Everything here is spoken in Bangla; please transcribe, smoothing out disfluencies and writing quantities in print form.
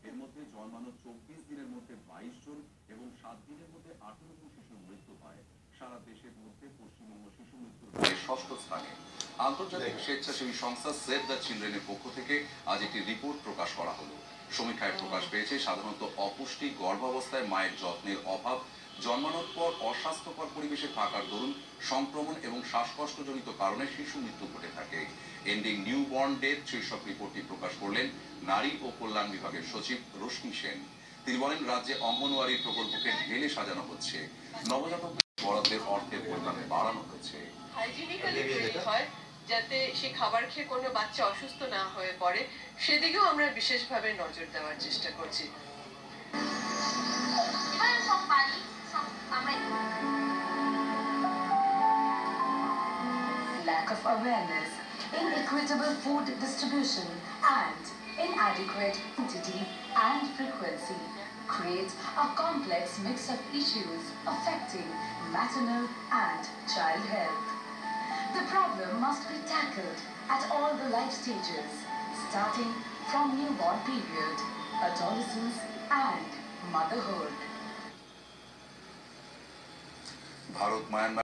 এর মধ্যে জন্মানো 24 দিনের মধ্যে 22 জন এবং 7 দিনের মধ্যে 18 জন শিশুর মৃত্যু হয়। সারা দেশের মধ্যে পশ্চিমবঙ্গ শিশু মৃত্যুর ষষ্ঠ স্থানে। আন্তর্জাতিক স্বেচ্ছাসেবী সংস্থা সেভ দ্য চিলড্রেনের পক্ষ থেকে আজ একটি রিপোর্ট প্রকাশ করা হলো। সমীক্ষায় প্রকাশ পেয়েছে সাধারণত অপুষ্টি, গর্ভাবস্থায় মায়ের যত্নের অভাব, জন্মানোর পর অস্বাস্থ্যকর পরিবেশে থাকার দরুন সংক্রমণ এবং শ্বাসকষ্টজনিত কারণে শিশু মৃত্যু ঘটে থাকে। এন্ডিং নিউবর্ন ডেথ শীর্ষক রিপোর্টটি প্রকাশ করলেন নারী ও কল্যাণ বিভাগের সচিব রশ্মি সেন। তিনি বলেন, রাজ্যে অঙ্গনওয়াড়ি প্রকল্পকে ঢেলে সাজানো হচ্ছে, নবজাতক বরাদ্দের অর্থের পরিমাণ বাড়ানো হয়েছে। যাতে সে খাবার খেয়ে কোনো বাচ্চা অসুস্থ না হয়ে পড়ে সেদিকেও আমরা বিশেষভাবে নজর দেওয়ার চেষ্টা করছি। Lack of awareness, inequitable food distribution and inadequate quantity and frequency creates a complex mix of issues affecting maternal and child health. The problem must be tackled at all the life stages, starting from newborn period, adolescence and motherhood. Bharat, Myanmar